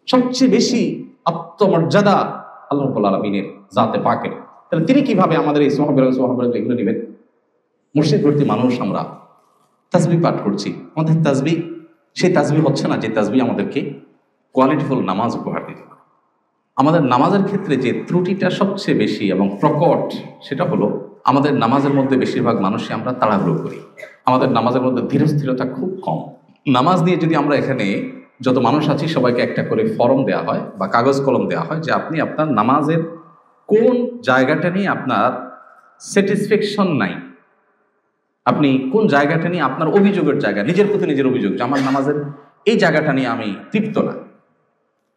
সবচেয়ে বেশি আত্মমর্যাদা আল্লাহ রাব্বুল আলামিনের জাতে পাকের। তাহলে তিনি কিভাবে আমাদের এই সোহাবের এগুলো নেবেন? মুর্শিদ ভর্তি মানুষ আমরা তাসবিহ পাঠ করছি, আমাদের তাসবিহ সেই তাসবিহ হচ্ছে না যে তাসবিহ আমাদেরকে কোয়ালিটিফুল নামাজ উপহার দিতে পারে। আমাদের নামাজের ক্ষেত্রে যে ত্রুটিটা সবচেয়ে বেশি এবং প্রকট, সেটা হলো আমাদের নামাজের মধ্যে বেশিরভাগ মানুষই আমরা তাড়াহুড়ো করি। আমাদের নামাজের মধ্যে ধীরস্থিরতা খুব কম। নামাজ নিয়ে যদি আমরা এখানে যত মানুষ আছি সবাইকে একটা করে ফর্ম দেওয়া হয় বা কাগজ কলম দেওয়া হয় যে আপনি আপনার নামাজের কোন জায়গাটা নিয়ে আপনার স্যাটিসফ্যাকশন নাই, আপনি কোন জায়গাটা নিয়ে আপনার অভিযোগের জায়গা, নিজের প্রতি নিজের অভিযোগ যে আমার নামাজের এই জায়গাটা নিয়ে আমি তৃপ্ত না,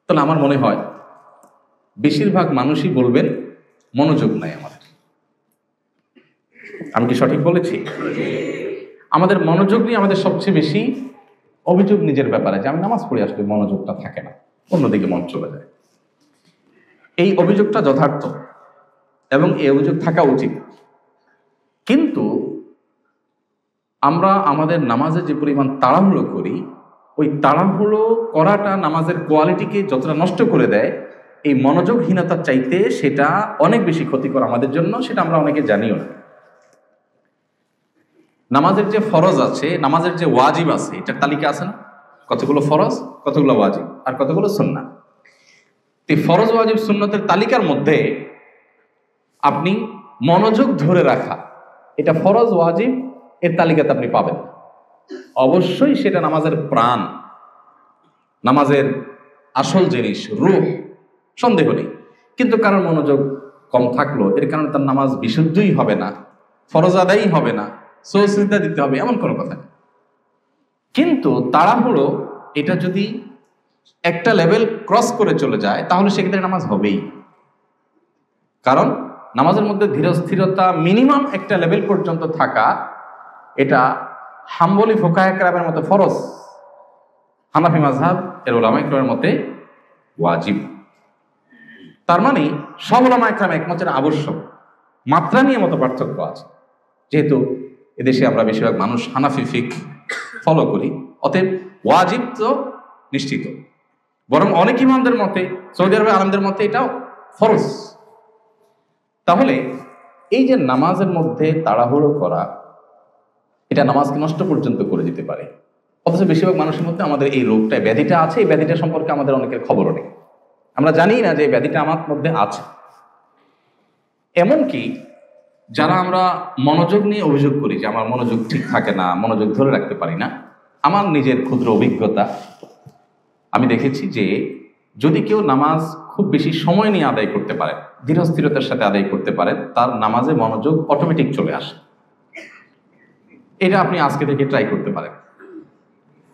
তাহলে আমার মনে হয় বেশিরভাগ মানুষই বলবেন মনোযোগ নাই আমাদের। আমি কি সঠিক বলেছি? আমাদের মনোযোগ নিয়ে আমাদের সবচেয়ে বেশি অভিযোগ নিজের ব্যাপারে, যে আমি নামাজ পড়ে আসলে মনোযোগটা থাকে না, অন্যদিকে মন চলে যায়। এই অভিযোগটা যথার্থ এবং এই অভিযোগ থাকা উচিত, কিন্তু আমরা আমাদের নামাজে যে পরিমাণ তাড়াহুড়ো করি, ওই তাড়াহুড়ো করাটা নামাজের কোয়ালিটিকে যতটা নষ্ট করে দেয়, এই মনোযোগহীনতার চাইতে সেটা অনেক বেশি ক্ষতিকর আমাদের জন্য। সেটা আমরা অনেকে জানিও না। নামাজের যে ফরজ আছে, নামাজের যে ওয়াজিব আছে, এটার তালিকা আছে না? কতগুলো ফরজ, কতগুলো ওয়াজিব, আর কতগুলো সুন্নাহ। এই ফরজ ওয়াজিব সুন্নতের তালিকার মধ্যে আপনি মনোযোগ ধরে রাখা, এটা ফরজ ওয়াজিব এর তালিকাতে আপনি পাবেন। অবশ্যই সেটা নামাজের প্রাণ, নামাজের আসল জিনিস, রূহ, সন্দেহ নেই। কিন্তু কারণ মনোযোগ কম থাকলো, এর কারণে তার নামাজ বিশুদ্ধই হবে না, ফরজ আদায়ই হবে না, সুজদা দিতে হবে, এমন কোনো কথা নেই। কিন্তু তাড়াহুড়ো এটা যদি একটা লেভেল ক্রস করে চলে যায়, তাহলে সেক্ষেত্রে নামাজ হবেই। কারণ নামাজের মধ্যে ধীরস্থিরতা মিনিমাম একটা লেভেল পর্যন্ত থাকা, এটা হাম্বলি ফুকাহে কেরামের মতে ফরজ, হানাফি মাযহাব এর উলামায়ে কেরামের মতে ওয়াজিব। তার মানে সব উলামায়ে কেরাম একমত আবশ্যক, মাত্রা নিয়ে মতো পার্থক্য আছে। যেহেতু এদেশে আমরা বেশিরভাগ মানুষ হানাফি ফিকহ ফলো করি, অতএব ওয়াজিব তো নিশ্চিত। বরং অনেক ইমামদের মতে, সৌদি আরবের আলেমদের মতে এটাও ফরজ। তাহলে এই যে নামাজের মধ্যে তাড়াহুড়ো করা, এটা নামাজকে নষ্ট পর্যন্ত করে দিতে পারে। অথচ বেশিরভাগ মানুষের মধ্যে আমাদের এই রোগটা, ব্যাধিটা আছে। এই ব্যাধিটা সম্পর্কে আমাদের অনেকের খবরও নেই, আমরা জানি না যে এই ব্যাধিটা আমার মধ্যে আছে। এমনকি যারা আমরা মনোযোগ নিয়ে অভিযোগ করি যে আমার মনোযোগ ঠিক থাকে না, মনোযোগ ধরে রাখতে পারি না, আমার নিজের ক্ষুদ্র অভিজ্ঞতা, আমি দেখেছি যে যদি কেউ নামাজ খুব বেশি সময় নিয়ে আদায় করতে পারে, ধীরস্থিরতার সাথে আদায় করতে পারে, তার নামাজে মনোযোগ অটোমেটিক চলে আসে। এটা আপনি আজকে থেকে ট্রাই করতে পারেন।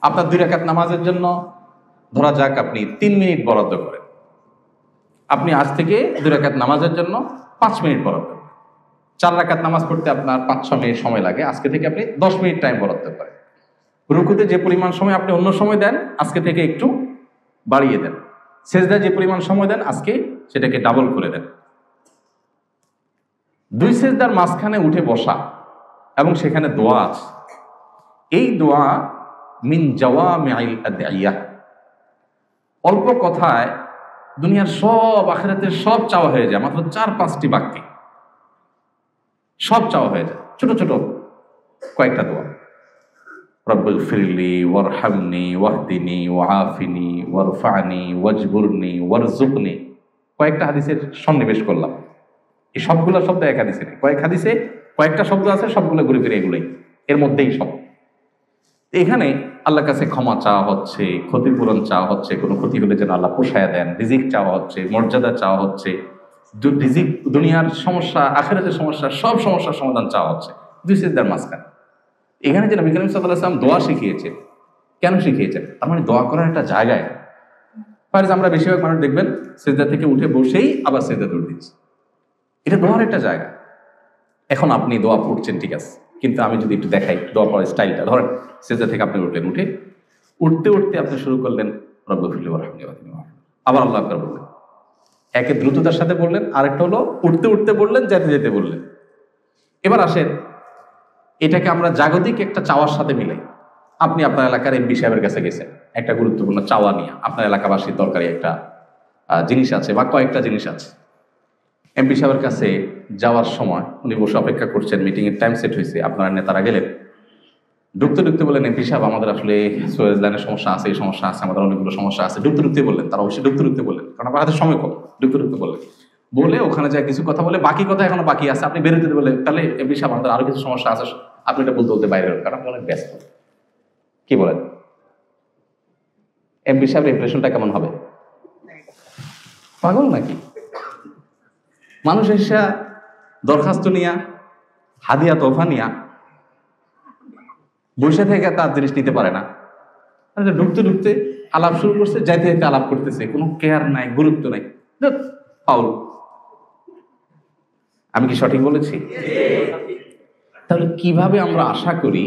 আপনার 2 রাকাত নামাজের জন্য ধরা যাক আপনি 3 মিনিট বরাদ্দ করেন, আপনি আজ থেকে 2 রাকাত নামাজের জন্য 5 মিনিট বরাদ্দ করেন। 4 রাকাত নামাজ পড়তে আপনার 5-6 মিনিট সময় লাগে, আজকে থেকে আপনি 10 মিনিট টাইম বরাদ্দ করেন। রুকুতে যে পরিমাণ সময় আপনি অন্য সময় দেন, আজকে থেকে একটু বাড়িয়ে দেন। সেজদায় যে পরিমাণ সময় দেন, আজকে সেটাকে ডাবল করে দেন। 2 সেজদার মাঝখানে উঠে বসা এবং সেখানে দোয়া আছে। এই দোয়া মিন জাওয়ামিআল আদইয়া, অল্প কথায় দুনিয়ার সব, আখিরাতের সব চাওয়া হয়ে যায়, মাত্র 4-5টি বাক্যে সব চাওয়া হয়ে যায়। ছোট ছোট কয়েকটা দোয়া, রব্বিগফিরলি ওয়ারহামনি ওয়াহদিনি ওয়াআফিনি ওয়ারফানি ওয়াজবুরনি ওয়ারযুকনি। কয়েকটা হাদিসের সন্নিবেশ করলাম। এই সবগুলো শব্দ এক হাদিসে নেই, কয়েক হাদিসে কয়েকটা শব্দ আছে, সবগুলো ঘুরে ফিরে এগুলোই, এর মধ্যেই সব। এখানে আল্লাহর কাছে ক্ষমা চাওয়া হচ্ছে, ক্ষতিপূরণ চাওয়া হচ্ছে, কোনো ক্ষতি হলে যেন আল্লাহ পোষায়া দেন, রিজিক চাওয়া হচ্ছে, মর্যাদা চাওয়া হচ্ছে, রিজিক, দুনিয়ার সমস্যা, আখিরাতের সমস্যা, সব সমস্যার সমাধান চাওয়া হচ্ছে 2 সিজদার মাঝখানে। এখানে যে নবী করিম সাল্লাল্লাহু আলাইহি ওয়াসাল্লাম দোয়া শিখিয়েছেন, কেন শিখিয়েছেন? তার মানে দোয়া করার একটা জায়গায়। ফার্জ আমরা বেশিরভাগ মানুষ দেখবেন সিজদা থেকে উঠে বসেই আবার সিজদা দৌড় দিচ্ছে, এটা দোয়ার একটা জায়গা। এখন আপনি দোয়া পড়ছেন, ঠিক আছে, কিন্তু আমি যদি একটু দেখাই দোয়া পড়ার স্টাইলটা। ধরেন সিজদা থেকে আপনি উঠলেন, উঠতে উঠতে আপনি শুরু করলেন রব্বিগফিরলি ওয়ারহামনি ওয়াহদিনি, আবার আল্লাহু আকবার বললেন। একে দ্রুততার সাথে বললেন, আরেকটা হলো উঠতে উঠতে বললেন, যেতে যেতে বললেন। এবার আসেন এটাকে আমরা জাগতিক একটা চাওয়ার সাথে মিলাই। আপনি আপনার এলাকার এমপি সাহেবের কাছে গেছেন একটা গুরুত্বপূর্ণ চাওয়া নিয়ে, আপনার এলাকাবাসীর দরকারি একটা জিনিস আছে বা কয়েকটা জিনিস আছে। এমপি সাহেবের কাছে যাওয়ার সময় উনি বসে অপেক্ষা করছেন, মিটিং এর টাইম সেট হয়েছে, আপনারা নেতারা গেলেন। ঢুকতে ঢুকতে বললেন, এমপি সাহেব আমাদের আসলে সুয়েজ লাইনের সমস্যা আছে, এই সমস্যা আছে, আমাদের অনেকগুলো সমস্যা আছে। ঢুকতে ঢুকতে বললেন, তারা অবশ্যই ঢুকতে ঢুকতে বললেন, কারণ আপনার হাতে সময় কম। ঢুকতে ঢুকতে বললেন, বলে ওখানে যায় কিছু কথা বলে, বাকি কথা এখনো বাকি আছে, আপনি বেরোতে বললেন, তাহলে এমপি সাহেব আমাদের আরো কিছু সমস্যা আছে, আপনি এটা বলতে বলতে বাইরে হন, কারণ আপনি অনেক ব্যস্ত। কি বলেন, এমপি সাহেবের ইমপ্রেশনটা কেমন হবে? পাগল নাকি? মানুষ এসে দরখাস্ত নিয়া, হাদিয়া তোফা নিয়া বসে থেকে তার জিনিস নিতে পারে না। ঢুকতে ঢুকতে আলাপ শুরু করছে, যাইতে যাইতে আলাপ করতেছে, কোনো কেয়ার নাই, গুরুত্ব নাই। পাউল, আমি কি সঠিক বলেছি? তাহলে কিভাবে আমরা আশা করি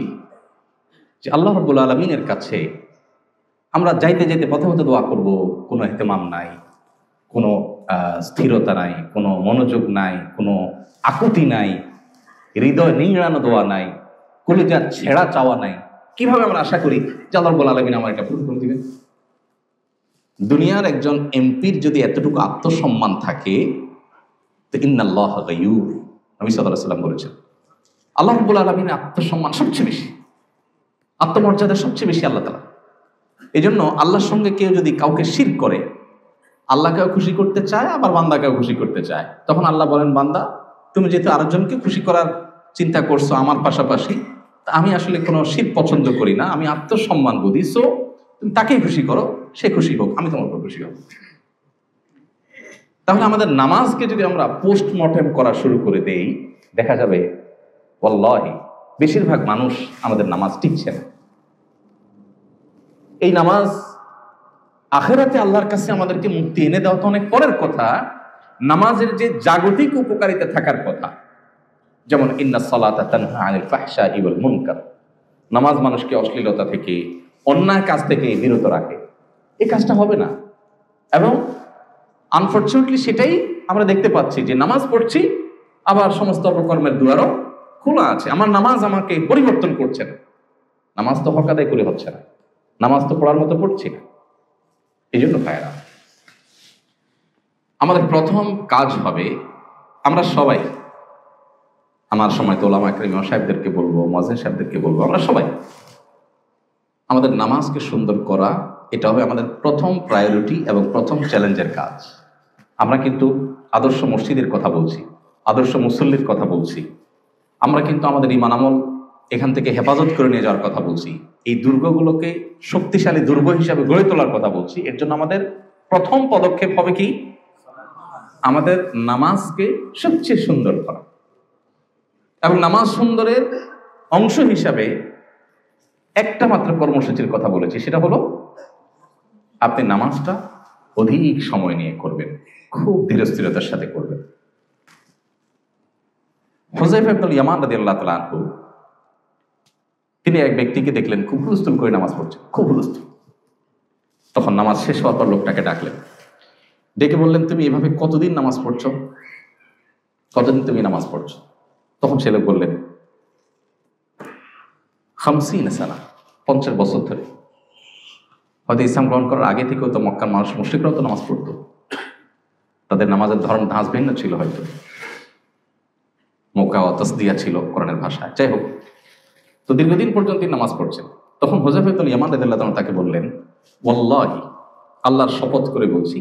যে আল্লাহ রাব্বুল আলামিনের কাছে আমরা যাইতে যাইতে পথে পথে দোয়া করব, কোনো ইহতিমাম নাই, কোনো স্থিরতা নাই, কোনো মনোযোগ নাই, কোনো আকুতি নাই, হৃদয় নিংড়ানো দোয়া নাই, কলিজার ছেঁড়া চাওয়া নাই? কিভাবে আমরা আশা করি যে আল্লাহ রাব্বুল আলামিন আমার এটা পূরণ করে দিবেন? দুনিয়ার একজন এমপির যদি এতটুকু আত্মসম্মান থাকে, তো ইন্নাল্লাহা গায়ুর, নবী সাল্লাল্লাহু আলাইহি ওয়াসাল্লাম বলেছেন, আল্লাহ রাব্বুল আলামিনের আত্মসম্মান সবচেয়ে বেশি, আত্মমর্যাদা সবচেয়ে বেশি আল্লাহ তাআলা। এই জন্য আল্লাহর সঙ্গে কেউ যদি কাউকে শিরক করে, আল্লাহকেও খুশি করতে চায়, আবার বান্দাকেও খুশি করতে চায়, তখন আল্লাহ বলেন, বান্দা তুমি যেহেতু আরেকজনকে খুশি করার চিন্তা করছো আমার পাশাপাশি, আমি আসলে কোনো শিরক পছন্দ করি না, আমি আত্মসম্মান বুঝি, সো তুমি তাকেই খুশি করো, সে খুশি হোক, আমি তোমার উপর খুশি হব। তাহলে আমাদের নামাজকে যদি আমরা পোস্টমর্টেম করা শুরু করে দেই, দেখা যাবে ওয়াল্লাহি বেশিরভাগ মানুষ আমাদের নামাজ টিকছে না। এই নামাজ আখিরাতে আল্লাহর কাছে আমাদেরকে মুক্তি এনে দেওয়া তো অনেক পরের কথা, নামাজের যে জাগতিক উপকারিতা থাকার কথা, যেমন ইন্নাস সালাতা তানহা আনিল ফাহশাই ওয়াল মুনকার, নামাজ মানুষকে অশ্লীলতা থেকে, অন্যায় কাজ থেকে বিরত রাখে, এই কাজটা হবে না। এবং আনফরচুনেটলি সেটাই আমরা দেখতে পাচ্ছি যে নামাজ পড়ছি, আবার সমস্ত অপকর্মের দুয়ারও খোলা আছে। আমার নামাজ আমাকে পরিবর্তন করছে না, নামাজ তো হক আদায় করে হচ্ছে না, নামাজ তো পড়ার মতো পড়ছি না। এই জন্য ভাইরা, আমাদের প্রথম কাজ হবে, আমরা সবাই, আমার সময় তো ওলামা ইকরাম সাহেবদেরকে বলবো, মুয়াজ্জিন সাহেবদেরকে বলবো, আমরা সবাই আমাদের নামাজকে সুন্দর করা, এটা হবে আমাদের প্রথম প্রায়োরিটি এবং প্রথম চ্যালেঞ্জের কাজ। আমরা কিন্তু আদর্শ মসজিদের কথা বলছি, আদর্শ মুসল্লির কথা বলছি, আমরা কিন্তু আমাদের ঈমান আমল এখান থেকে হেফাজত করে নিয়ে যাওয়ার কথা বলছি, এই দুর্গগুলোকে শক্তিশালী দুর্গ হিসাবে গড়ে তোলার কথা বলছি। এর জন্য আমাদের প্রথম পদক্ষেপ হবে কি? আমাদের নামাজকে সবচেয়ে সুন্দর করা। এবং নামাজ সুন্দরের অংশ হিসাবে একটা মাত্র কর্মসূচির কথা বলেছি, সেটা হলো আপনি নামাজটা অধিক সময় নিয়ে করবেন, খুব ধীরস্থিরতার সাথে করবেন। হুযায়ফা ইবনুল ইয়ামান রাদিয়াল্লাহু তাআলা আনহু, তিনি এক ব্যক্তিকে দেখলেন খুব হুলস্থুল করে নামাজ পড়ছে, খুব হুলস্থুল। তখন নামাজ শেষ হওয়ার পর লোকটাকে ডাকলেন, ডেকে বললেন, তুমি এভাবে কতদিন নামাজ পড়ছো, কতদিন তুমি নামাজ পড়ছো? তখন সে লোক বললেন, 50 সানা, 50 বছর ধরে। হয়তো ইসলাম গ্রহণ করার আগে থেকেও তো মক্কার মানুষ, মুশরিকরাও তো নামাজ পড়তো, তাদের নামাজের ধরন ধাঁচ ভিন্ন ছিল, হয়তো মক্কা ওয়া তাসদিয়া ছিল কোরআনের ভাষায়। যাই হোক, তো দীর্ঘদিন পর্যন্ত নামাজ পড়ছেন। তখন হুযায়ফা ইবনুল ইয়ামান রাদিয়াল্লাহু তাআলা তাকে বললেন, ওয়াল্লাহি, আল্লাহর শপথ করে বলছি,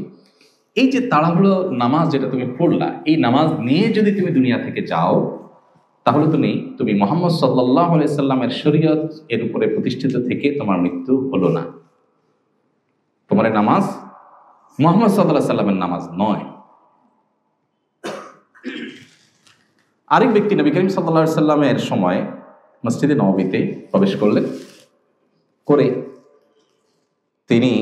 এই যে তাড়াহুড়ো নামাজ যেটা তুমি পড়লা, এই নামাজ নিয়ে যদি তুমি দুনিয়া থেকে যাও, তাহলে তুমি মুহাম্মদ সাল্লাল্লাহু আলাইহি সাল্লামের শরীয়ত এর উপরে প্রতিষ্ঠিত থেকে তোমার মৃত্যু হলো না। তোমার নামাজ মুহাম্মদ সাল্লাল্লাহু আলাইহি সাল্লামের নামাজ নয়। আরেক ব্যক্তি নবী করিম সাল্লাল্লাহু আলাইহি সাল্লামের সময় মসজিদে নববীতে প্রবেশ করলেন, করে তিনি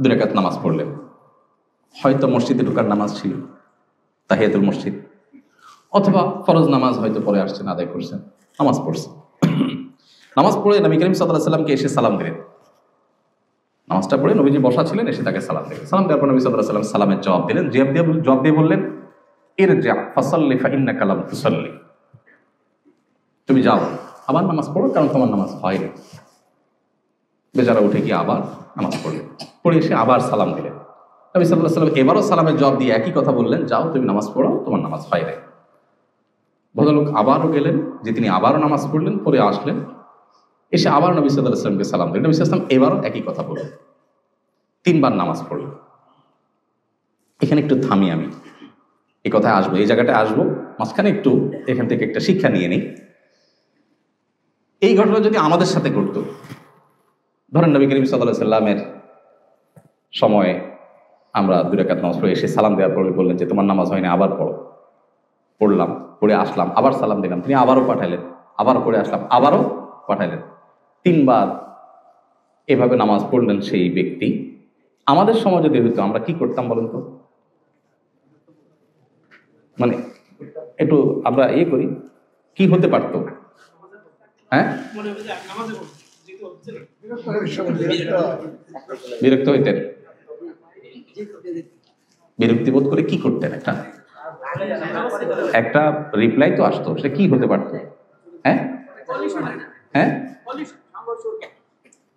2 রাকাত নামাজ পড়লেন। হয়তো মসজিদে ঢোকার নামাজ ছিল, তাহিয়াতুল মসজিদ, অথবা ফরজ নামাজ হয়তো পরে আসছেন, আদায় করছেন, নামাজ পড়ছেন। নামাজ পড়ে নবী করিম সাল্লাল্লাহু আলাইহি সাল্লামকে এসে সালাম দিলেন। নামাজটা পড়ে নবীজি বসা ছিলেন, এসে তাকে সালাম দিলেন। সালাম দেওয়ার পর নবী সাল্লাল্লাহু আলাইহি সাল্লাম সালামের জবাব দিলেন। জবাব দিয়ে বললেন, ইরজা ফাসাল্লি ফা ইন্নাকা লাম তুসাল্লি, তুমি যাও, আবার নামাজ পড়ো, কারণ তোমার নামাজ হয়নি। বেচারা উঠে গিয়ে আবার নামাজ পড়লেন, পড়ে এসে আবার সালাম দিলেন। নবী সাল্লাল্লাহু আলাইহি ওয়াসাল্লাম এবারও সালামের জবাব দিয়ে একই কথা বললেন, যাও তুমি নামাজ পড়ো, তোমার নামাজ হয় নাই। ভদ্রলোক আবারও গেলেন, যে তিনি আবারও নামাজ পড়লেন, পরে আসলেন, এসে আবার নবী সাল্লাল্লাহু আলাইহি ওয়াসাল্লামকে সালাম দিলেন। নবী সাল্লাল্লাহু আলাইহি ওয়াসাল্লাম এবারও একই কথা বললেন, 3 বার নামাজ পড়লেন। এখানে একটু থামি, আমি এই কথায় আসবো, এই জায়গাটায় আসবো, মাঝখানে একটু এখান থেকে একটা শিক্ষা নিয়ে নিই। এই ঘটনা যদি আমাদের সাথে ঘটতো, ধরেন নবী করিম সাল্লাল্লাহু আলাইহি ওয়াসাল্লামের সময়ে আমরা 2 রাকাত নামাজ পড়ে এসে সালাম দেওয়ার পরে বললেন যে তোমার নামাজ হয়নি, আবার পড়ো। পড়লাম, পড়ে আসলাম, আবার সালাম দিলাম, তিনি আবারও পাঠাইলেন, আবার পড়ে আসলাম, আবারও পাঠাইলেন। 3 বার এভাবে নামাজ পড়লেন সেই ব্যক্তি। আমাদের সময় যদি হইতো আমরা কি করতাম বলেন তো? মানে একটু আমরা করি, কি হতে পারতো? হ্যাঁ, বিরক্ত হইতেন, বিরক্তি বোধ করে কি করতেন? একটা রিপ্লাই তো আসতো, সে কি হতে পারতো? হ্যাঁ হ্যাঁ,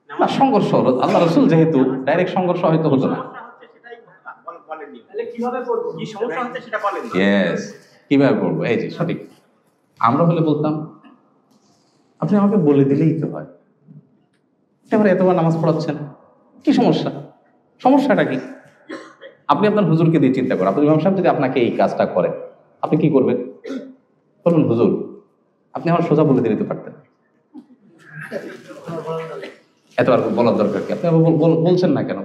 না সংঘর্ষ হলো, আল্লাহ রাসূল যেহেতু ডাইরেক্ট সংঘর্ষ হয়তো হতো না। কিভাবে করবো, এই যে সঠিক। আমরা হলে বলতাম আপনি আমাকে বলে দিলেই তো হয়, এবার এতবার নামাজ পড়াচ্ছেন, কি সমস্যা? সমস্যাটা কি? আপনি আপনার হুজুরকে দিয়ে চিন্তা করেন, আপনার ইমাম সাহেব যদি আপনাকে এই কাজটা করে, আপনি কি করবেন? বলুন হুজুর, আপনি আমার সোজা বলে দিতে পারতেন, এতবার বলার দরকার কি? আপনি বলছেন না কেন?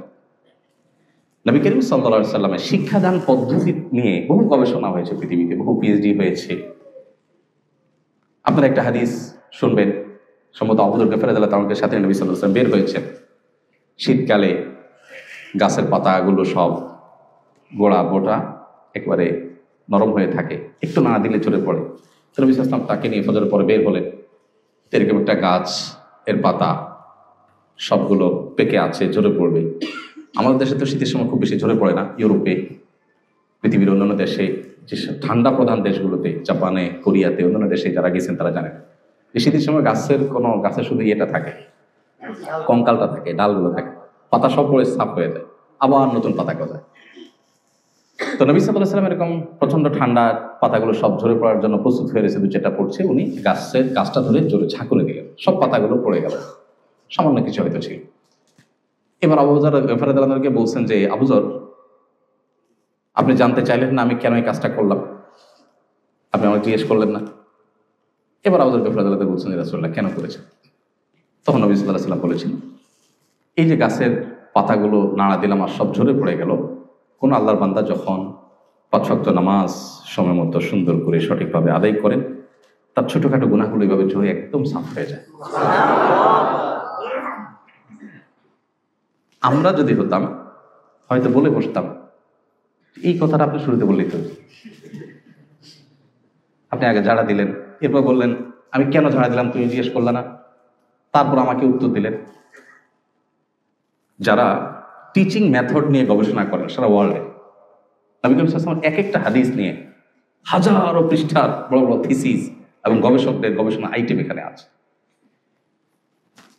নবী করিম সাল্লাল্লাহু আলাইহি ওয়াসাল্লামের শিক্ষাদান পদ্ধতি নিয়ে বহু গবেষণা হয়েছে পৃথিবীতে, বহু পিএইচডি হয়েছে। আপনারা একটা হাদিস শুনবেন, সম্ভবত আবু যর গফার রাদিয়াল্লাহু তাআলার সাথে নবী সাল্লাল্লাহু আলাইহি ওয়াসাল্লাম বের হয়েছেন। শীতকালে গাছের পাতাগুলো সব গোড়া বোটা একবারে নরম হয়ে থাকে, একটু না দিলে ঝরে পড়ে। নবী সাল্লাল্লাহু আলাইহি ওয়াসাল্লাম তাকে নিয়ে ফজরের পরে বের হলেন। এরকম একটা গাছ, এর পাতা সবগুলো পেকে আছে, ঝরে পড়বে। আমাদের দেশে তো শীতের সময় খুব বেশি ঝরে পড়ে না, ইউরোপে, পৃথিবীর অন্যান্য দেশে, যে ঠান্ডা প্রধান দেশগুলোতে, জাপানে, কোরিয়াতে, অন্যান্য দেশে যারা গেছেন তারা জানেন যে শীতের সময় গাছের শুধু ইয়েটা থাকে, কঙ্কালটা থাকে, ডালগুলো থাকে, পাতা সব পড়ে সাফ হয়ে যায়, আবার নতুন পাতা গজায়। তো নবী সাল্লাল্লাহু আলাইহি ওয়াসাল্লাম এরকম প্রচন্ড ঠান্ডা, পাতাগুলো সব ঝরে পড়ার জন্য প্রস্তুত হয়ে রয়েছে, 2-4টা পড়ছে, উনি গাছটা ধরে জোরে ঝাঁকুনি দিলেন, সব পাতাগুলো পড়ে গেল, সামান্য কিছু হয়তো ছিল। এবার আবু যর গফার রাদিয়াল্লাহু তাআলাকে বলছেন যে আবু যর, আপনি জানতে চাইলেন না আমি কেন এই কাজটা করলাম? আপনি আমাকে জিজ্ঞেস করলেন না? এবার আবু যর গফার রাদিয়াল্লাহু তাআলা বলছেন, রাসূলুল্লাহ কেন করেছেন? তখন নবী সাল্লাল্লাহু আলাইহি ওয়াসাল্লাম বলেছেন, এই যে গাছের পাতাগুলো নাড়া দিলাম আর সব ঝরে পড়ে গেল, কোন আল্লাহর বান্দা যখন 5 ওয়াক্ত নামাজ সময় মতো সুন্দর করে সঠিকভাবে আদায় করেন, তার ছোটখাটো গুনাহগুলো এইভাবে ঝরে একদম সাফ হয়ে যায়। আমরা যদি হতাম হয়তো বলে বসতাম, এই কথাটা আপনি শুরুতে বললেই তো, আপনি আগে ঝাড়া দিলেন, এরপর বললেন আমি কেন ঝাড়া দিলাম তুমি জিজ্ঞেস করলে না, তারপর আমাকে উত্তর দিলেন। যারা টিচিং মেথড নিয়ে গবেষণা করেন সারা ওয়ার্ল্ডে, নবী করিম সাল্লাল্লাহু আলাইহি ওয়াসাল্লাম এক একটা হাদিস নিয়ে হাজারো পৃষ্ঠার বড় বড় থিসিস এবং গবেষকদের গবেষণা আইটেম এখানে আছে।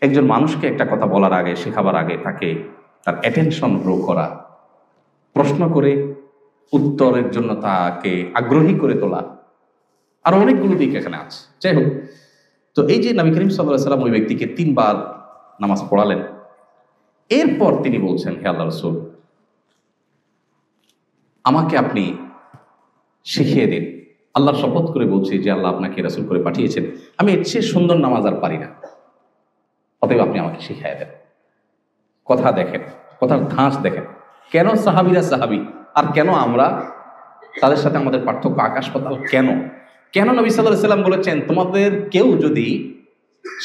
একজন মানুষকে একটা কথা বলার আগে, শেখাবার আগে তাকে তার অ্যাটেনশন গ্রো করা, প্রশ্ন করে উত্তরের জন্য তাকে আগ্রহী করে তোলা, আরো অনেকগুলো দিক এখানে আছে। যাই হোক, তো এই যে নবী করিম সাল্লাল্লাহু আলাইহি ওয়াসাল্লাম ওই ব্যক্তিকে 3 বার নামাজ পড়ালেন, এরপর তিনি বলছেন, হে আল্লাহর রাসূল, আমাকে আপনি শিখিয়ে দিন। আল্লাহর শপথ করে বলছি যে আল্লাহ আপনাকে রাসূল করে পাঠিয়েছেন, আমি এর চেয়ে সুন্দর নামাজ আর পারি না, অতএব আপনি আমাকে শিখিয়ে দেন। কথা দেখেন, কথার ধাঁচ দেখেন, কেন সাহাবীরা সাহাবী আর কেন আমরা, তাদের সাথে আমাদের পার্থক্য আকাশ পাতাল। কেন নবী সাল্লাল্লাহু আলাইহি ওয়াসাল্লাম বলেছেন তোমাদের কেউ যদি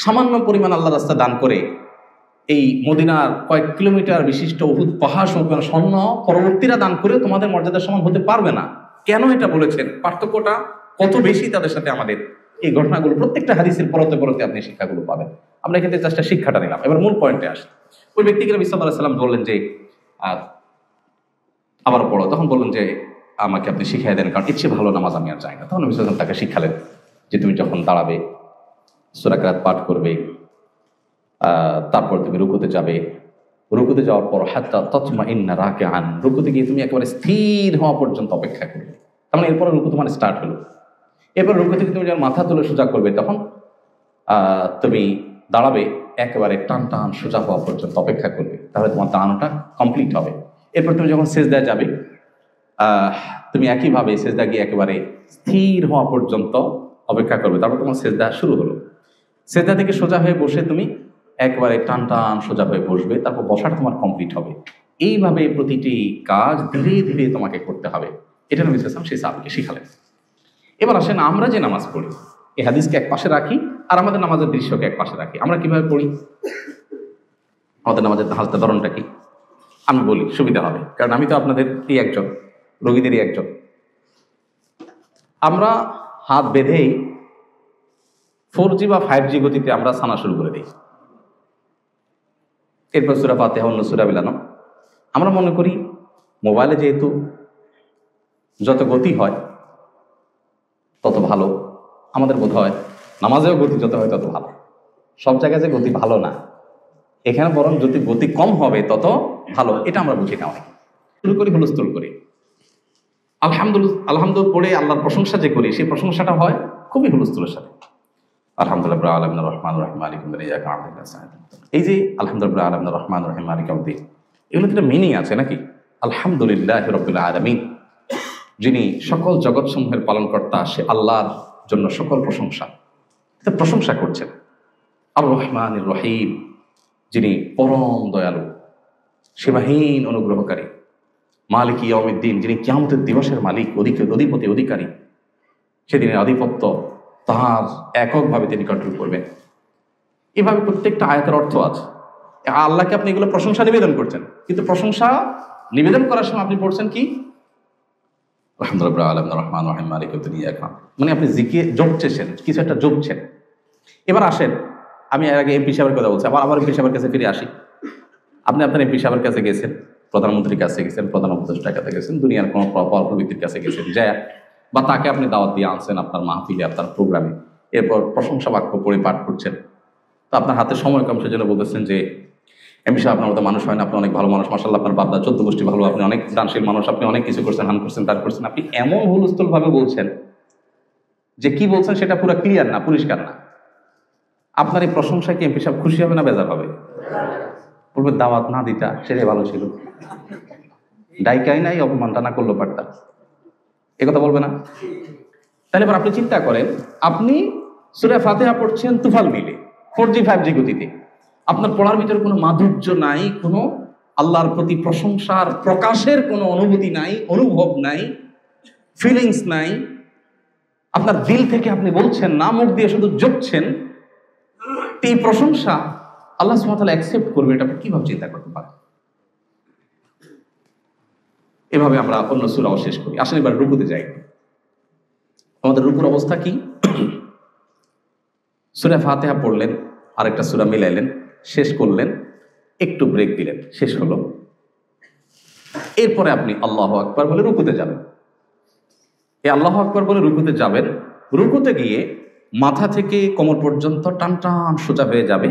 সামান্য পরিমাণ আল্লাহর রাস্তা দান করে, এই মদিনার কয়েক কিলোমিটার বিশিষ্ট উহুদ পাহাড় সমপরিমাণ স্বর্ণ পরবর্তীরা দান করে তোমাদের মর্যাদার সমান হতে পারবে না। কেন এটা বলেছেন? পার্থক্যটা কত বেশি তাদের সাথে আমাদের। এই ঘটনাগুলো প্রত্যেকটা হাদিসের পরতে পরতে আপনি শিক্ষাগুলো পাবেন। আমরা এখানে জাস্ট শিক্ষাটা নিলাম, এবার মূল পয়েন্টে আসি। ওই ব্যক্তিকে নবী সাল্লাল্লাহু আলাইহি ওয়াসাল্লাম বললেন যে আবার পড়ো, তখন বললেন যে আমাকে আপনি শিখিয়ে দেন, কারণ ইচ্ছে ভালো নামাজ আমি আর চাই না। তখন নবী সাল্লাল্লাহু আলাইহি ওয়াসাল্লাম তাকে শিখালেন যে তুমি যখন দাঁড়াবে সূরা কিরাত পাঠ করবে, তারপর তুমি রুকুতে যাবে। রুকুতে যাওয়ার পর হাত্তা তাতমাইন্না রাকিআন, রুকুতে গিয়ে তুমি একেবারে স্থির হওয়া পর্যন্ত অপেক্ষা করবে। তার মানে এরপরে রুকু তোমার স্টার্ট হলো। এরপর রুকু থেকে তুমি যখন মাথা তুলে সোজা করবে তখন তুমি দাঁড়াবে, একেবারে টান টান সোজা হওয়া পর্যন্ত অপেক্ষা করবে, তাহলে তোমার দাঁড়ানোটা কমপ্লিট হবে। এরপর তুমি যখন সেজদায় যাবে তুমি একইভাবে সেজদা গিয়ে একেবারে স্থির হওয়া পর্যন্ত অপেক্ষা করবে, তারপর তোমার সেজদা শুরু হলো। সেজদা থেকে সোজা হয়ে বসে তুমি একবারে টান টান সোজা হয়ে বসবে, তারপর বসাটা তোমার কমপ্লিট হবে। এইভাবে প্রতিটি কাজ ধীরে ধীরে তোমাকে করতে হবে। এটা নবী সাল্লাল্লাহু আলাইহি ওয়াসাল্লাম সেই সাহাবীকে শিখালেন। এবার আসেন আমরা যে নামাজ পড়ি, এই হাদিসকে এক পাশে রাখি আর আমাদের নামাজের দৃশ্যকে এক পাশে রাখি। আমরা কিভাবে পড়ি, আমাদের নামাজের হালতা ধরনটা কি আমি বলি, সুবিধা হবে, কারণ আমি তো আপনাদেরই একজন, রোগীদেরই একজন। আমরা হাত বেঁধেই 4G বা 5G গতিতে আমরা সানা শুরু করে দিই। এরপর সূরা ফাতিহা, অন্য সূরা মিলানো। আমরা মনে করি মোবাইলে যেহেতু যত গতি হয় তত ভালো, আমাদের বোধ হয় নামাজেও গতি যত হয় তত ভালো। সব জায়গায় যে গতি ভালো না, এখানে বরং যদি গতি কম হবে তত ভালো, এটা আমরা বুঝি না। অনেক শুরু করি হুলস্থুল করি, আলহামদুলিল্লাহ পড়ে আল্লাহর প্রশংসা যে করি, সেই প্রশংসাটা হয় খুবই হুলস্থুলের সাথে। আলহামদুলিল্লাহ রাব্বিল আলামিন রহমানির রহিম মালিকিল ইয়াউমিদ্দিন ইয়্যাকা না'বুদু ওয়া ইয়্যাকা নাস্তাঈন। এই যে আলহামদুলিল্লাহ রাব্বিল আলামিন রহমানির রহিম মালিকিল ইয়াউমিদ্দিন, এগুলো একটা মিনিং আছে নাকি? আলহামদুলিল্লাহি রাব্বিল আলামিন, যিনি সকল জগৎসমূহের পালনকর্তা, সে আল্লাহর জন্য সকল প্রশংসা, এটা প্রশংসা করছেন। আর রহমানির রহিম, যিনি পরম দয়ালু, সীমাহীন অনুগ্রহকারী। মালিক ইয়াউমিদ্দিন, যিনি কিয়ামতের দিবসের মালিক, অধিপতি, অধিকারী। সেদিনের আধিপত্য তাহার এককভাবে তিনি কন্ট্রোল করবেন। এভাবে প্রত্যেকটা আয়াতের অর্থ আছে। আল্লাহকে আপনি এগুলো প্রশংসা নিবেদন করছেন, কিন্তু প্রশংসা নিবেদন করার সময় আপনি পড়ছেন কি? আলহামদুলিল্লাহ রাব্বিল আলামিন রহমানির রহিম মালিকিল ইয়াউমিদ্দিন ইয়্যাকা না'বুদু, মানে আপনি জিকির জপছেন, কিছু একটা জপছেন। এবার আসেন, আমি এর আগে এমপি সাহেবের কথা বলছি, আবার এমপি সাহেবের কাছে ফিরে আসি। আপনি আপনার এমপি সাহেবের কাছে গেছেন, প্রধানমন্ত্রীর কাছে গেছেন, প্রধান উপদেষ্টার কাছে গেছেন, দুনিয়ার কোনো পাওয়ারফুল ব্যক্তির কাছে গেছেন, যায় বা তাকে আপনি দাওয়াত দিয়ে আনছেন আপনার মাহফিলে, আপনার প্রোগ্রামে। এরপর প্রশংসা বাক্য পড়ে পাঠ করছেন। তো আপনার হাতে সময় কম, সেজন্য বলতেছেন যে এমপি সাহেব আপনার মতো মানুষ হয় না, আপনি অনেক ভালো মানুষ, মাশাআল্লাহ আপনার বাপদা 14 গোষ্ঠী ভালো, আপনি অনেক দানশীল মানুষ, আপনি অনেক কিছু করছেন, হান করছেন, তার করছেন। আপনি এমন হুলস্থুল ভাবে বলছেন যে কি বলছেন সেটা পুরো ক্লিয়ার না, পরিষ্কার না। আপনার এই প্রশংসায় কি এমপি সাহেব খুশি হবে না বেজার হবে? বলবে দাওয়াত না দিতা সেটাই ভালো ছিল, ডাইকাই নাই, অপমানটা না করলো পারতাম, এ কথা বলবে না? তাহলে এবার আপনি চিন্তা করেন, আপনি সূরা ফাতিহা পড়ছেন তুফাল মিলে 4G 5G গতিতে, আপনার পড়ার ভিতরে কোনো মাধুর্য নাই, কোনো আল্লাহর প্রতি প্রশংসার প্রকাশের কোনো অনুভূতি নাই, অনুভব নাই, ফিলিংস নাই, আপনার দিল থেকে আপনি বলছেন না, মুখ দিয়ে শুধু জপছেন। এই প্রশংসা আল্লাহ সুবহানাহু ওয়া তাআলা অ্যাকসেপ্ট করবে, এটা আপনি কিভাবে চিন্তা করতে পারেন? এভাবে আমরা অন্য সূরাও শেষ করি। আসলে এবার রুকুতে যাই। আমাদের রুকুর অবস্থা কি? সূরা ফাতিহা পড়লেন, আরেকটা সূরা মিলাইলেন, শেষ করলেন, একটু ব্রেক দিলেন, শেষ হলো। এরপরে আপনি আল্লাহু আকবার বলে রুকুতে যাবেন। এই আল্লাহু আকবার বলে রুকুতে যাবেন। রুকুতে গিয়ে মাথা থেকে কোমর পর্যন্ত টান টান সোজা হয়ে যাবে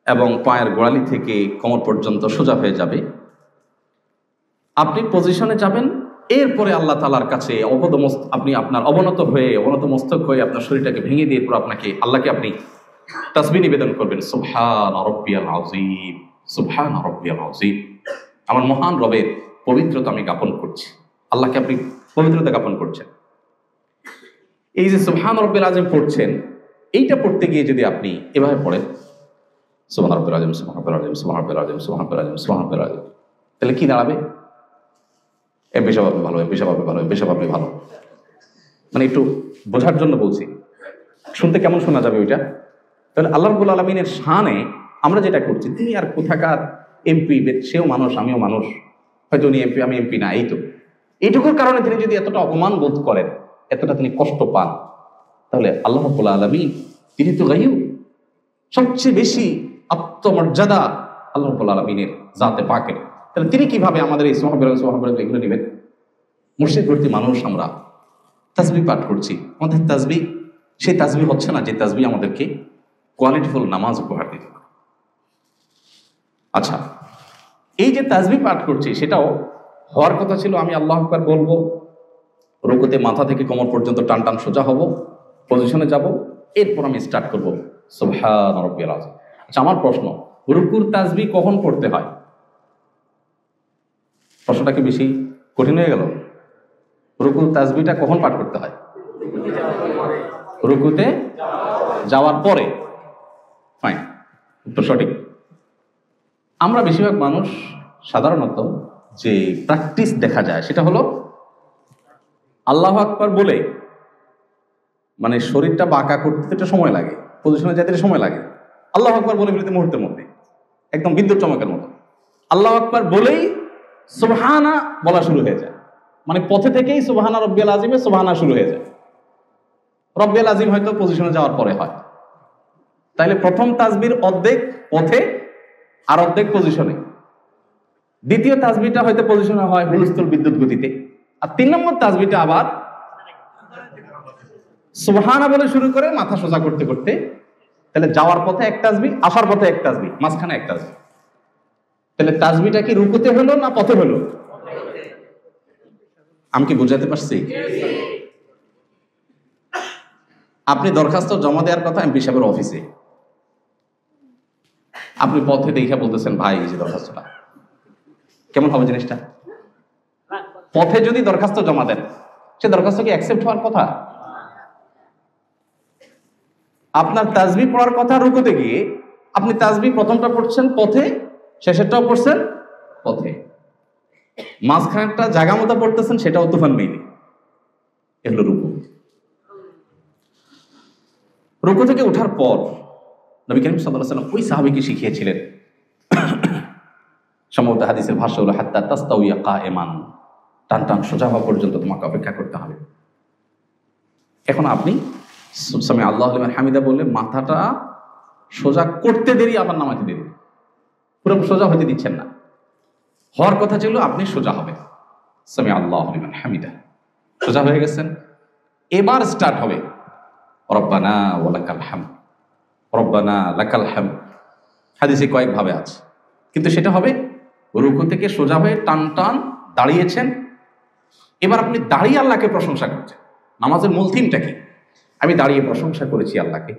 এবং পায়ের গোড়ালি থেকে কোমর পর্যন্ত সোজা হয়ে যাবে। আপনি পজিশনে যাবেন, এরপরে আল্লাহ তাআলার কাছে আপনি আপনার অবনত মস্তক হয়ে আপনার শরীরটাকে ভেঙে দিয়ে পুরো আল্লাহকে আপনি তাসবিহ নিবেদন করবেন। সুবহান রাব্বিয়াল আযীম, সুবহান রাব্বিয়াল আযীম। আমার মহান রবের পবিত্রতা আমি জ্ঞাপন করছি। আল্লাহকে আপনি পবিত্রতা জ্ঞাপন করছেন। এই যে সুবহান রাব্বিয়াল আযীম পড়ছেন, এইটা পড়তে গিয়ে যদি আপনি এভাবে পড়েন সুবহান রাব্বিয়াল আযীম, সুবহান রাব্বিয়াল আযীম, সুবহান রাব্বিয়াল আযীম, সুবহান রাব্বিয়াল আযীম, সুবহান রাব্বিয়াল আযীম, তাহলে কি দাঁড়াবে? এমপি সাহেব আপনি ভালো, এমপি সাহেব আপনি ভালো, এমপি সাহেব আপনি ভালো। মানে একটু বোঝার জন্য বলছি, শুনতে কেমন শোনা যাবে ওইটা? তাহলে আল্লাহ রাব্বুল আলামিনের শানে আমরা যেটা করছি, তিনি আর কোথাকার এমপি, সেও মানুষ, আমিও মানুষ, হয়তো উনি এমপি, আমি এমপি না, এই তো এইটুকুর কারণে তিনি যদি এতটা অপমান বোধ করেন, এতটা তিনি কষ্ট পান, তাহলে আল্লাহ রাব্বুল আলামিন তিনি তো গায়ব, সবচেয়ে বেশি আত্মমর্যাদা আল্লাহ রাব্বুল আলামিনের জাতে পাকের। তাহলে তিনি কিভাবে আমাদের এই সুবহানাল্লাহ এগুলো নেবেন? মুর্শিদ ভর্তি মানুষ আমরা, তাসবিহ পাঠ করছি, আমাদের তাসবিহ সেই তাসবিহ হচ্ছে না যে তাসবিহ আমাদেরকে কোয়ালিটিফুল নামাজ উপহার দিতে পারে। আচ্ছা, এই যে তাসবিহ পাঠ করছি সেটাও হওয়ার কথা ছিল আমি আল্লাহু আকবার বলবো, রুকুতে মাথা থেকে কোমর পর্যন্ত টান টান সোজা হব, পজিশনে যাব, এরপর আমি স্টার্ট করব সুবহান রাব্বিয়াল আযীম। আচ্ছা, আমার প্রশ্ন, রুকুর তাসবিহ কখন পড়তে হয়? প্রশ্নটা কি বেশি কঠিন হয়ে গেল? রুকুর তাসবিহটা কখন পাঠ করতে হয়? রুকুতে যাওয়ার পরে। ফাইন, উত্তর সঠিক। আমরা বেশিরভাগ মানুষ সাধারণত যে প্র্যাকটিস দেখা যায় সেটা হলো আল্লাহু আকবার বলে মানে শরীরটা বাঁকা করতে একটা সময় লাগে, পজিশনে যেতে সময় লাগে। আল্লাহু আকবার বলে ফেলতে মুহূর্তের মধ্যে, একদম বিদ্যুৎ চমকের মতো আল্লাহু আকবার বলেই সুবহানা বলা শুরু হয়ে যায়। মানে পথে থেকেই সুবহানা রব্বিয়াল আযীমে সুবহানা শুরু হয়ে যায়। রব্বিয়াল আযীম হয়তো পজিশনে যাওয়ার পরে হয়। তাইলে প্রথম তাসবিহর অর্ধেক পথে আর অর্ধেক পজিশনে। দ্বিতীয় তাসবিহটা হয়তো পজিশনে হয় হুলস্থুল বিদ্যুৎ গতিতে। আর 3 নম্বর তাসবিহটা আবার সুবহানা বলে শুরু করে মাথা সোজা করতে করতে, তাহলে যাওয়ার পথে এক তাসবিহ, আসার পথে এক তাসবিহ, মাঝখানে এক তাসবিহ। তাহলে তাসবিহটা কি রুকুতে হলো না পথে হলো? আমি কি বুঝাতে পারছি? আপনি দরখাস্ত জমা দেওয়ার কথা এমপি সাহেবের অফিসে, আপনি পথে দেখে বলতেছেন ভাই এই যে দরখাস্তটা, কেমন হবে জিনিসটা? পথে যদি দরখাস্ত জমা দেন সে দরখাস্ত কি অ্যাকসেপ্ট হওয়ার কথা? আপনার তাসবিহ পড়ার কথা রুকুতে গিয়ে আপনি তাসবিহ প্রথমটা পড়ছেন পথে, শেষেরটাও পড়ছেন পথে, মাঝখানটা জায়গা মতো পড়তেছেন সেটাও তুফান মেইনি। এগুলো রুকু। রুকু থেকে ওঠার পর নবী করিম সাল্লাল্লাহু আলাইহি ওয়াসাল্লাম ওই সাহাবীকে শিখিয়েছিলেন, সম্ভবত হাদিসের ভাষ্য হলো হাত্তা তাস্তাউইয়া কায়েমান, টান টান সোজা হওয়া পর্যন্ত তোমাকে অপেক্ষা করতে হবে। এখন আপনি সামি আল্লাহু লিমান হামিদা বললে মাথাটা সোজা করতে দেরি, আবার নামাতে দেরি, পুরো সোজা হতে দিচ্ছেন না। হওয়ার কথা ছিল আপনি সোজা হবে, সামি আল্লাহু লিমান হামিদা, সোজা হয়ে গেছেন। এবার স্টার্ট হবে রব্বানা ওয়া লাকাল হামদ, রব্বানা লাকাল হামদ। হাদিসে কয়েক ভাবে আছে, কিন্তু সেটা হবে রুকু থেকে সোজা হয়ে টান টান দাঁড়িয়েছেন। এবার আপনি দাঁড়িয়ে আল্লাহকে প্রশংসা করছেন। নামাজের মূল থিমটা কি? আমি দাঁড়িয়ে প্রশংসা করেছি আল্লাহকে।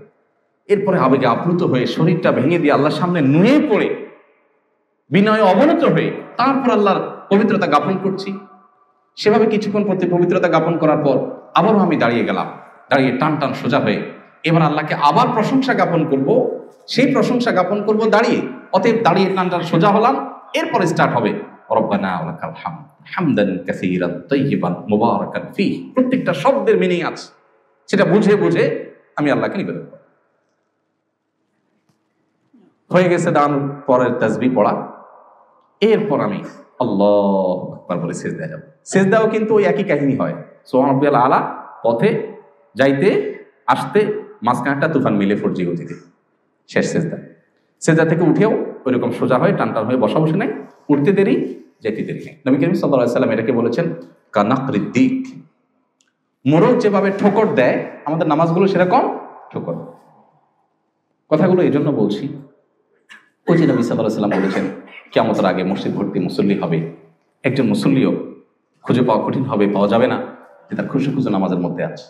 এরপরে আবেগে আপ্লুত হয়ে শরীরটা ভেঙে দিয়ে আল্লাহর সামনে নুয়ে পড়ে বিনয়ে অবনত হয়ে তারপর আল্লাহর পবিত্রতা জ্ঞাপন করছি। সেভাবে কিছুক্ষণ প্রতি পবিত্রতা জ্ঞাপন করার পর আবারও আমি দাঁড়িয়ে গেলাম, দাঁড়িয়ে টান টান সোজা হয়ে এবার আল্লাহকে আবার প্রশংসা জ্ঞাপন করব। সেই প্রশংসা জ্ঞাপন করব দাঁড়িয়ে, অতএব দাঁড়িয়ে টান টান সোজা হলাম। এরপরে স্টার্ট হবে রব্বানা ওয়া লাকাল হামদ হামদান কাসীরান তাইয়িবান মুবারাকান ফীহি। প্রত্যেকটা শব্দের মিনিং আছে, সেটা বুঝে বুঝে আমি আল্লাহকে নিবেদন করব। হয়ে গেছে দাঁড়ানোর পরের তাসবিহ পড়া। এরপর আমি আল্লাহু আকবার বলে সিজদায় যাব। সিজদাও কিন্তু ওই একই কাহিনী হয়, সুবহান রাব্বিয়াল আলা, পথে যাইতে আসতে মাঝখানটা তুফান মিলে ফরজি গতিতে শেষ সিজদা। সিজদা থেকে উঠেও ওইরকম সোজা হয়ে টান টান হয়ে বসা বসে নাই, উঠতে দেরি যেতে দেরি নেই। নবী করিম সাল্লাল্লাহু আলাইহি ওয়াসাল্লাম এটাকে বলেছেন কানাকরিদ দিক। মোরগ যেভাবে ঠোকর দেয় আমাদের নামাজগুলো সেরকম ঠোকর। কথাগুলো এই জন্য বলছি, ওই যে নবী সাল্লাল্লাহু আলাইহি ওয়াসাল্লাম বলেছেন কিয়ামতের আগে মসজিদ ভর্তি মুসল্লি হবে, একজন মুসল্লিও খুঁজে পাওয়া কঠিন হবে, পাওয়া যাবে না যে তার খুশু খুশু নামাজের মধ্যে আছে।